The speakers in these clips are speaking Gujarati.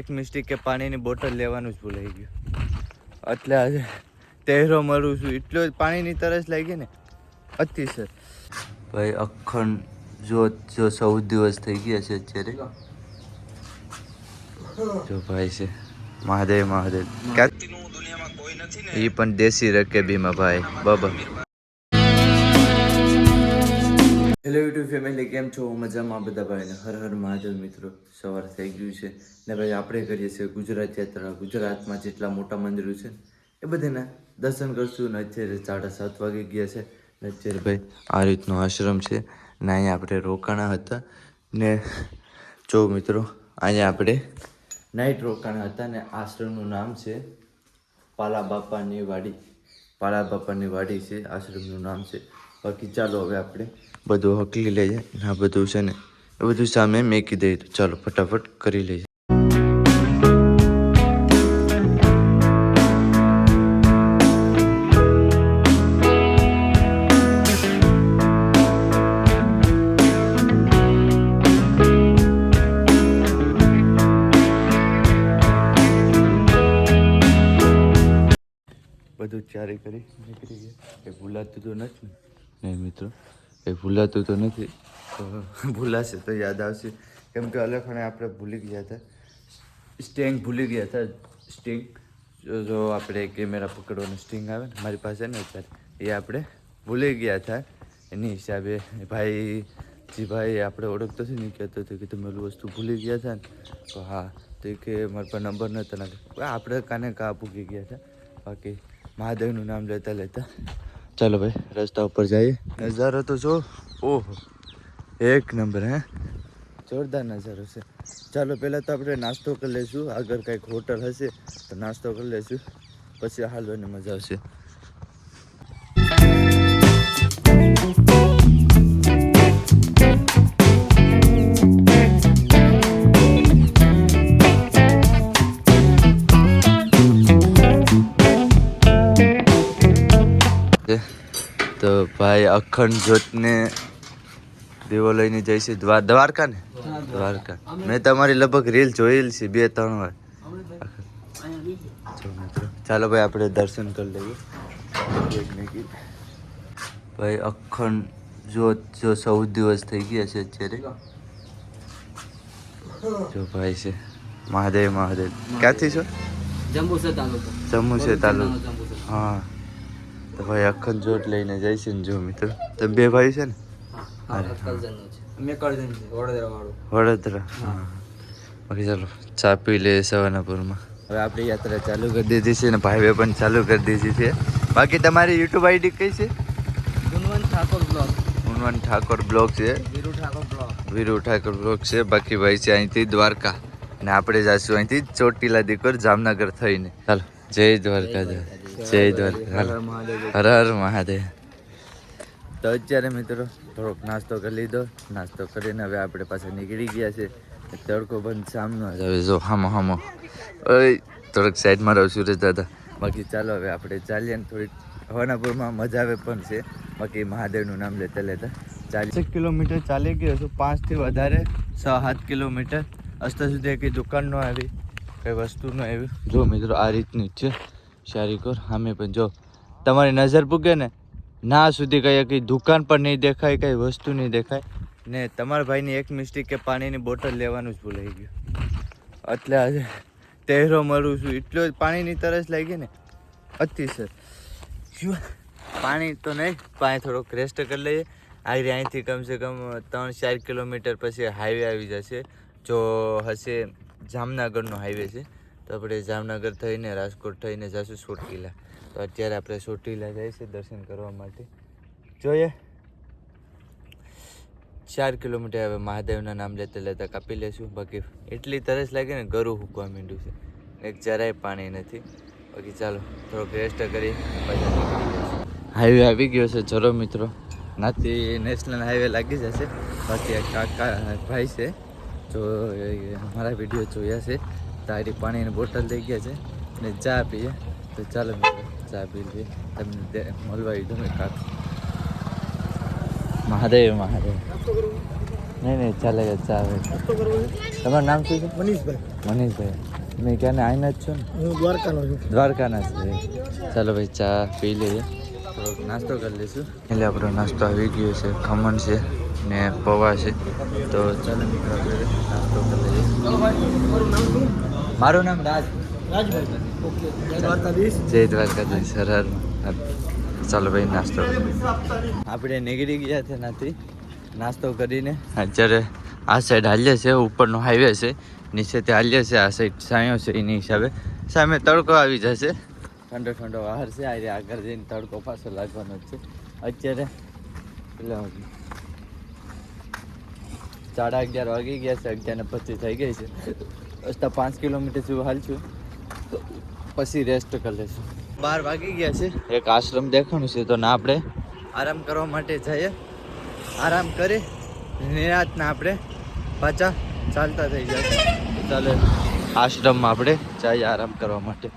એક મિસ્ટેક કે પાણીની બોટલ લેવાનું જ ભૂલાઈ ગયું, એટલે આજે તહેરો મરું છું. એટલો પાણીની તરસ લાગી ને અતિશય. ભાઈ અખંડ જો 14 દિવસ થઈ ગયા છે અત્યારે. જો ભાઈ છે મહાદેવ મહાદેવ એ પણ દેશી રકેબીમાં ભાઈ બાબા. હેલો યુટ્યુબ ફેમિલી, કેમ છો? મજામાં બધા ભાઈને હર હર મહાદેવ. મિત્રો સવાર થઈ ગયું છે ને ભાઈ, આપણે કરીએ છીએ ગુજરાત યાત્રા. ગુજરાતમાં જેટલા મોટા મંદિરો છે એ બધાના દર્શન કરશું. ને અત્યારે 7:30 વાગી ગયા છે ને અત્યારે ભાઈ આ રીતનો આશ્રમ છે ને અહીંયા આપણે રોકાણા હતા. ને જો મિત્રો, અહીંયા આપણે નાઇટ રોકાણા હતા ને આશ્રમનું નામ છે પાલા બાપાની વાડી. પાલા બાપાની વાડી છે આશ્રમનું નામ છે. બાકી ચાલો હવે આપણે બધું હકલી લઈએ. આ બધું છે ને એ બધું સામે મેકી દઈએ. તો ચાલો ફટાફટ કરી લઈએ. બધું તૈયારી કરી નીકળી ગયા. એ ભૂલાતું તો નથી ને? નહીં મિત્રો, એ ભૂલાતું તો નથી. તો ભૂલાશે તો યાદ આવશે, કેમ કે અલખણે આપણે ભૂલી ગયા હતા. સ્ટેંગ ભૂલી ગયા હતા. સ્ટિંગ જો આપણે કેમેરા પકડવાનું સ્ટિંગ આવે ને મારી પાસે ને અત્યારે, એ આપણે ભૂલી ગયા હતા. એની હિસાબે ભાઈ આપણે ઓળખતો છે ને, કહેતો હતો કે તમે ઓલું વસ્તુ ભૂલી ગયા હતા ને. તો હા, તો એ કે મારી પાસે નંબર નહોતો નાખ્યો. આપણે કાને કાં ભૂગી ગયા હતા. બાકી મહાદેવનું નામ લેતા લેતા ચાલો ભાઈ રસ્તા ઉપર જઈએ. નજારો તો જો, ઓહો એક નંબર. જોરદાર નજારો છે. ચાલો પહેલાં તો આપણે નાસ્તો કરી લઈશું. આગળ કંઈક હોટલ હશે તો નાસ્તો કરી લઈશું, પછી હાલવાની મજા આવશે. તો ભાઈ અખંડ જ્યોતને દેવો લઈને જઈશું દ્વારકા ને. દ્વારકા મેં તમારી લગભગ રીલ જોયેલી છે 2-3 વાર. ચાલો ભાઈ આપણે દર્શન કરી લઈએ. ભાઈ અખંડ જ્યોત જો 14 દિવસ થઈ ગયા છે અત્યારે. જો ભાઈ છે મહાદેવ મહાદેવ. ક્યાંથી છો? જંબુસર તાલુકો. જંબુસર તાલુકો. હા, તો ભાઈ અખંડ જ્યોત લઈને જઈશું ને. જો મિત્રો તમે બે ભાઈ છે ને? વડોદરા. હા, બાકી ચાલો ચા પી લે સવાનાપુરમાં. હવે આપણી યાત્રા ચાલુ કરી દીધી છે ને ભાઈએ પણ ચાલુ કરી દીધી છે. બાકી તમારી યુટ્યુબ આઈડી કઈ છે? ગુણવંત ઠાકોર બ્લોગ. ગુણવંત ઠાકોર બ્લોગ છે. વીરુ ઠાકોર બ્લોગ. વીરુ ઠાકોર બ્લોગ છે. બાકી ભાઈ છે અહીંથી દ્વારકા ને આપણે જઈશું અહીંથી ચોટીલા દીકર જામનગર થઈને. ચાલો જય દ્વારકા. જય દ્વારકા. હર હર મહાદેવ. તો અત્યારે મિત્રો થોડોક નાસ્તો કરી લીધો. નાસ્તો કરીને હવે આપણે પાછા નીકળી ગયા છે. તડકો બંધ સામનો જ હવે જો હામો. ઓય થોડોક સાઈડમાં રહો સુરેશ દાદા. બાકી ચાલો હવે આપણે ચાલીએ ને થોડીક હવાનાપુરમાં મજા આવે પણ છે. બાકી મહાદેવનું નામ લેતા લેતા 40 કિલોમીટર ચાલી ગયો છું. 5થી વધારે 6-7 કિલોમીટર. રસ્તા સુધી કંઈ દુકાન ન આવી, કંઈ વસ્તુ ન આવી. જો મિત્રો આ રીતની જ છે શારીકોર. સામે પણ જો તમારી નજર પૂગે ને ના સુધી કંઈ દુકાન પણ નહીં દેખાય, કંઈ વસ્તુ નહીં દેખાય. ને તમારા ભાઈની એક મિસ્ટેક કે પાણીની બોટલ લેવાનું જ ભૂલાઈ ગયું, એટલે આજે તહેરો મરું છું. એટલો પાણીની તરસ લાગી ને અતિશય. પાણી તો નહીં, પાણી થોડોક રેસ્ટ કરી લઈએ. અહીંથી કમસે કમ 3-4 કિલોમીટર પછી હાઈવે આવી જશે. જો હશે જામનગરનો હાઈવે છે, તો આપણે જામનગર થઈને રાજકોટ થઈને જઈશું ચોટીલા. તો અત્યારે આપણે ચોટીલા જઈએ છીએ દર્શન કરવા માટે. જોઈએ 4 કિલોમીટર હવે મહાદેવના નામ લેતા લેતા કાપી લેશું. બાકી એટલી તરસ લાગે ને ગરું હૂકવા માંડ્યું છે, એક જરાય પાણી નથી. બાકી ચાલો થોડોક રેસ્ટ કરી પછી હાઈવે આવી ગયો છે. ચલો મિત્રો, નાથી નેશનલ હાઈવે લાગી જશે. બાકી એક કાકા ભાઈ છે, જો મારા વિડીયો જોયા છે, તારી પાણીની બોટલ લઈ ગયા છે ને ચા પીએ. તો ચાલો મિત્રો ચા પી લઈએ. તમને મળવા ગમે કાકા. મહાદેવ મહાદેવ. નહીં ચાલે ચા આવે. તમારું નામ શું છે? મનીષભાઈ. મેં ક્યાંને આવીને જ છો ને? હું દ્વારકાનો છું. દ્વારકાના છે. ચાલો ભાઈ ચા પી લઈએ, થોડોક નાસ્તો કરી લઈશું. એટલે આપણો નાસ્તો આવી ગયો છે, ખમણ છે ને પૌવા છે. તો ચાલો મિત્રો આપણે નાસ્તો કરી લઈએ. મારું નામ રાજભાઈ. ઓકે. જય દ્વારકાધીશ. જય દ્વારકાધીશ. હર હર મહાદેવ. ચાલો ભાઈ નાસ્તો આપણે નીકળી ગયા છે નાથી નાસ્તો કરીને. અત્યારે આ સાઈડ હાલીએ છે, ઉપરનો હાઈવે છે, નીચેથી હાલીએ છે. આ સાઈડ સાયો છે, એની હિસાબે સામે તડકો આવી જશે. ઠંડો ઠંડો બહાર છે. આ આગળ જઈને તડકો પાછો લાગવાનો જ છે. અત્યારે કેટલા વાગે? 11:30 વાગી ગયા છે. 11:25 થઈ ગઈ છે. રસ્તા 5 કિલોમીટર જેવું હાલશું, પછી રેસ્ટ કરી લઈશું. 12 વાગી ગયા છે. એક આશ્રમ દેખાણું છે, તો ના આપણે આરામ કરવા માટે જઈએ. આરામ કરી નિરાતના આપણે પાછા ચાલતા થઈ જાય. ચાલે આશ્રમમાં આપણે જઈએ આરામ કરવા માટે.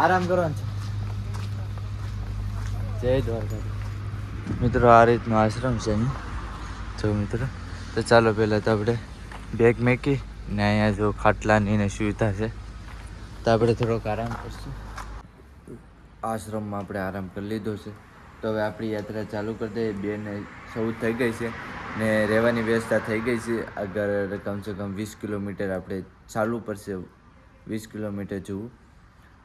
આરામ કરવાનું છે. જય દ્વારકા. મિત્રો આ રીતનો આશ્રમ છે અહીં. જો મિત્રો, તો ચાલો પહેલાં તો આપણે બેગ મેકી ને અહીંયા જો ખાટલાની ને સુવિધા છે, તો આપણે થોડોક આરામ કરશું. આશ્રમમાં આપણે આરામ કરી લીધો છે. તો હવે આપણી યાત્રા ચાલુ કરી દઈએ. બેને સૌ થઈ ગઈ છે ને રહેવાની વ્યવસ્થા થઈ ગઈ છે. આગળ કમસે કમ 20 કિલોમીટર આપણે ચાલવું પડશે, 20 કિલોમીટર જેવું.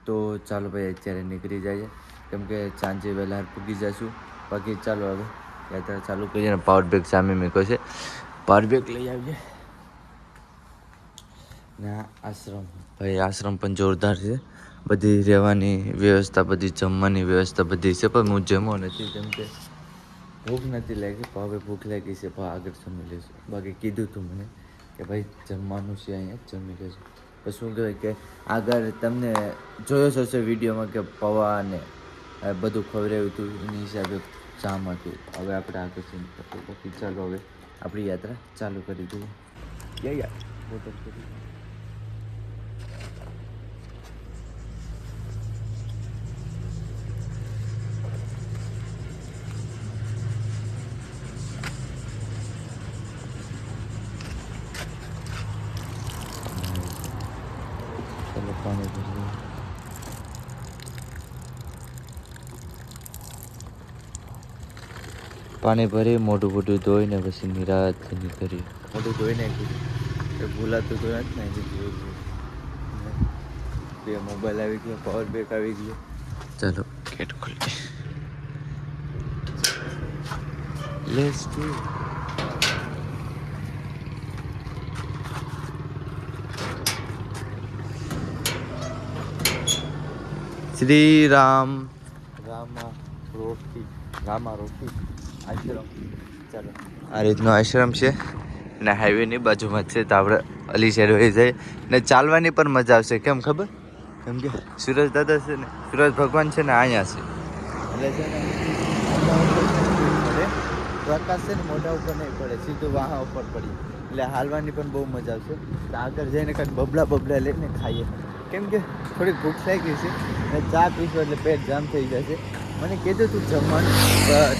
તો ચાલો ભાઈ અત્યારે નીકળી જઈએ, કેમ કે સાંજે વહેલા પૂગી જઈશું. બાકી ચાલો હવે યાત્રા ચાલુ કરીએ. ને પાવર બેગ સામે મૂક્યો છે, પાવર બેગ લઈ આવીએ. ને આશ્રમ ભાઈ, આશ્રમ પણ જોરદાર છે. બધી રહેવાની વ્યવસ્થા, બધી જમવાની વ્યવસ્થા બધી છે. પણ હું જમો નથી, કેમ કે ભૂખ નથી લાગી. પણ હવે ભૂખ લાગી છે, પણ આગળ જમી લઈશું. બાકી કીધું તું મને કે ભાઈ જમવાનું છે, અહીંયા જમી લેશું. તો શું કહેવાય કે આગળ તમને જોયો જ હશે વિડીયોમાં કે પૌવા ને બધું ખવડાવ્યું હતું, એની હિસાબે જામ હતું. હવે આપણે આગળ જઈને પછી ચાલો હવે આપણી યાત્રા ચાલુ કરી દઈએ. બોટલ કરી પાણી ભરી પાણી ભરી મોઢું મોઢું ધોઈને પછી નિરાત કરી. મોઢું ધોઈને ભૂલાતું તો નથી ને. બે મોબાઈલ આવી ગયો, પાવર બેક આવી ગયો. ચાલો ગેટ ખોલી. Let's do. શ્રી રામ રામા રોટી આશ્રમ. ચાલો આ રીતનો આશ્રમ છે ને હાઈવેની બાજુમાં જ છે. તો આપણે અલી સાઈડ વહી જાય ને ચાલવાની પણ મજા આવશે. કેમ ખબર? કેમ કે સૂરજ દાદા છે ને, સૂરજ ભગવાન છે ને અહીંયા છે, એટલે છે ને પ્રકાશ છે ને મોઢા ઉપર નહીં પડે, સીધું વાહા ઉપર પડી, એટલે હાલવાની પણ બહુ મજા આવશે. તો આગળ જઈને કંઈક બબલા લઈને ખાઈએ, કેમ કે થોડીક ભૂખ લાગી છે ને ચા પીશું એટલે પેટ જામ થઈ જશે. મને કીધું તું જમવાનું,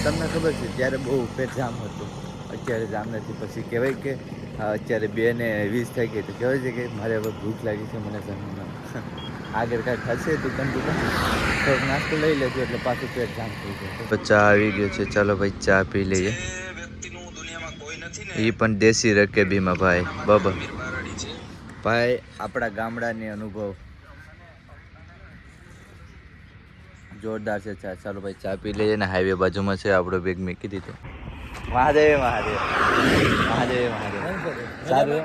તમને ખબર છે ત્યારે બહુ પેટ જામ હતું, અત્યારે જામ નથી. પછી કહેવાય કે અત્યારે 2:20 થઈ ગઈ, તો કહેવાય છે કે મારે હવે ભૂખ લાગી છે, મને જમવાનું. આગળ કાંઈ થશે દુકાન થોડોક નાસ્તો લઈ લેજો એટલે પાછું પેટ જામ થઈ જાય. ચા આવી ગયો છે, ચાલો ભાઈ ચા પી લઈએ. એ પણ દેશી રકેબીમાં ભાઈ. બાબા ભાઈ આપણા ગામડાની અનુભવ જોરદાર છે. ચા ચાલો ભાઈ ચા પી લઈએ ને હાઈવે બાજુમાં છે, આપણો બેગ મૂકી દીધો. મહાદેવ મહાદેવ મહાદેવ મહાદેવ. સારું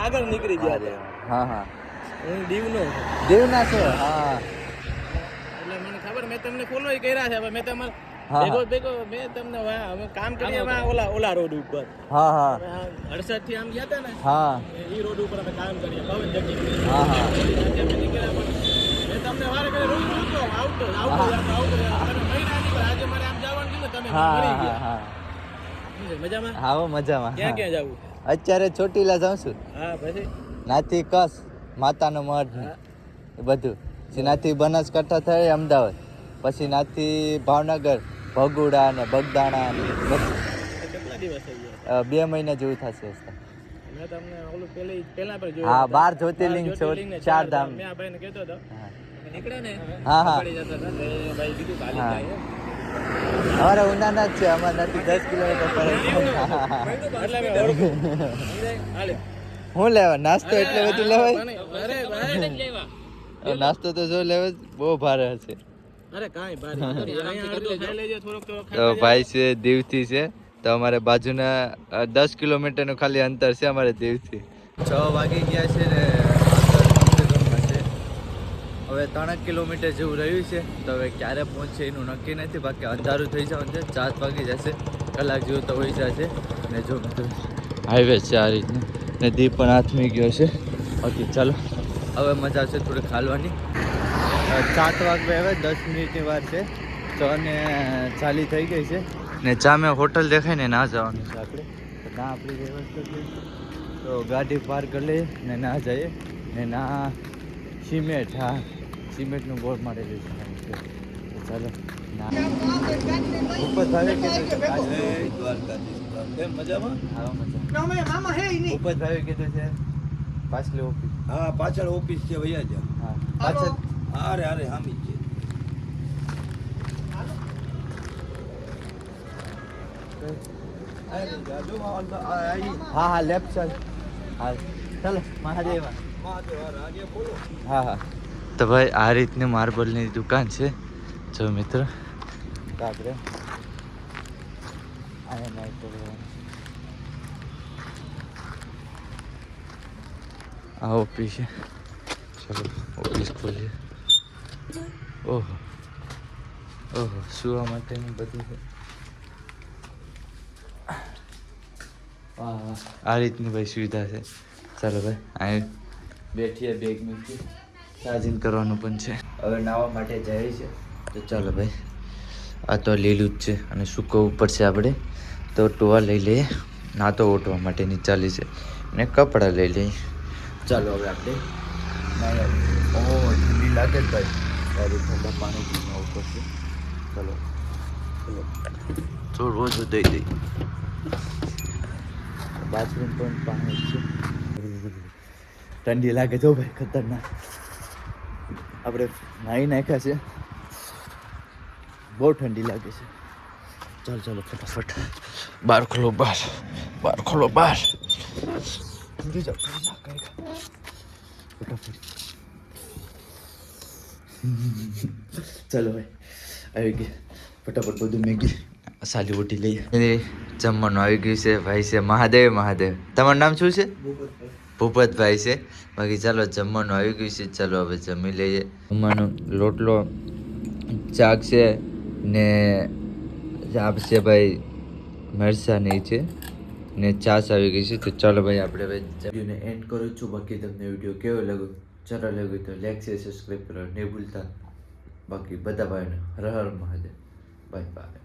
આગળ નીકળી ગયા. હા હા હું દીવનો દેવના છો. હા એટલે મને ખબર, મેં તમને ફોલો કર્યા છે. મેં તમારે હા ભેગો મેં તમને અમે કામ કરીએ ઓલા રોડ ઉપર હા હા હડસઠ થી આમ ગયા હતા ને હા એ રોડ ઉપર અમે કામ કરીએ પવન જગ્યાએ હા હા ત્યાંથી અમે નીકળ્યા પણ મેં તમને વારે ઘરે રોજ આવતો આજે મારે આમ જવાનું છે ને તમે હા મળી હા ગયા હા મજામાં હા હો મજામાં ક્યાં ક્યાં જવું અત્યારે ચોટીલા જાઉં છું હા પછી નાથી કસ માતાનો મઢ ને એ બધું પછી નાથી બનાસકાંઠા થઈ અમદાવાદ પછી નાથી ભાવનગર ભગુડા ને બગદાણા ને બધું કેટલા દિવસ થઈ ગયા 2 મહિના જેવું થશે મેં તમને ઓલું પહેલા પર હા જોયું 12 જ્યોતિર્લિંગ ચાર ધામ મેં આ ભાઈને કહેતો હતો નીકળ્યા ને હા હા પડી જતા હતા તો એ ભાઈ કીધું કાલી હા. જાય અમારા ઉનાના જ છે અમારે નથી 10 કિલોમીટર પર એટલે મેં ઓળખું હાલે હું લેવા નાસ્તો એટલે બધું લેવાય અરે ભાઈ નાસ્તો તો જો લેવા બહુ ભારે હશે અરે કાંઈ ભારી અહીંયા અડધો ખાઈ લેજો થોડોક તો ભાઈ છે દીવથી છે તો અમારે બાજુના 10 કિલોમીટરનું ખાલી અંતર છે અમારે દીવથી 6 વાગી ગયા છે ને હવે 3 કિલોમીટર જેવું રહ્યું છે તો હવે ક્યારે પહોંચે એનું નક્કી નથી બાકી અંધારું થઈ જવાનું છે 4 વાગી જશે કલાક જેવું તો હોઈ જશે ને જો હાઈવે છે આ રીતનું ને દીપ પણ હાથમી ગયો છે બાકી ચાલો હવે મજા આવશે થોડી ખાલવાની 7 વાગે હવે 10 મિનિટની વાર છે 6:40 થઈ ગઈ છે ને સામે હોટલ દેખાય ને ના જવાનું છે આપણે તો ના આપણી વ્યવસ્થા થઈ તો ગાડી પાર્ક કરી લઈએ ને ના જઈએ ને ના સિમેન્ટ હા સિમેન્ટનું બોર્ડ મારેલું છે તો ચાલો ના ઉપર ભાવે કીધું છે મજામાં હા મજા ઉપર ભાવે કીધું છે પાછલી ઓફિસ હા પાછળ ઓફિસ છે ભૈયા જા હા પાછળ અરે હામી છે હા હા લેફ્ટ સાઈડ હા ચાલો મહાદેવ હા હા તો ભાઈ આ રીતની માર્બલની દુકાન છે જો મિત્ર આપણે આ ઓફિસ છે ચલો ઓફિસ ખોલીએ ઓહો ઓહો સુવા માટેનું બધું છે આ રીતની ભાઈ સુવિધા છે ચાલો ભાઈ અહીં બેઠીએ બેગ મૂકી ચાર્જિંગ કરવાનું પણ છે હવે નાહવા માટે જાય છે તો ચાલો ભાઈ આ તો લીલું જ છે અને સૂકો ઉપર છે આપણે તો ટોવા લઈ લઈએ નાતો ઓટવા માટેની ચાલી છે અને કપડાં લઈ લઈએ ચાલો હવે આપણે ઓહો ઠંડી લાગે જ ભાઈ સારું ઠંડા પાણી પીને ઉપર છે ચાલો થોડું ઓછું દઈ દઈ બાથરૂમ પણ પાણી છે ઠંડી લાગે જો ભાઈ ખતરનાક આપણે નાહી નાખ્યા છે બહુ ઠંડી લાગે છે ચાલો ચાલો ફટાફટ બહાર ખોલો બહાર ઠંડી જાઓ ફટાફટ ચાલો ભાઈ આવી ગયા ફટાફટ બધું મેગી સાલી ઉઠી લઈએ જમવાનું આવી ગયું છે ભાઈ છે મહાદેવ તમારું નામ શું છે ભૂપતભાઈ છે બાકી ચાલો જમવાનું આવી ગયું છે ચાલો હવે જમી લઈએ જમવાનું રોટલો શાક છે ને આપ છે ભાઈ મરચાં છે ને છાશ આવી ગઈ છે તો ચાલો ભાઈ આપણે હવે વિડીયોને એન્ડ કરું છું બાકી તમને વિડીયો કેવો લાગ્યો સારો લાગ્યો તો લાઈક છે સબસ્ક્રાઈબ કરવા નહીં ભૂલતા બાકી બધા ભાઈને હર હર મહાદેવ બાય બાય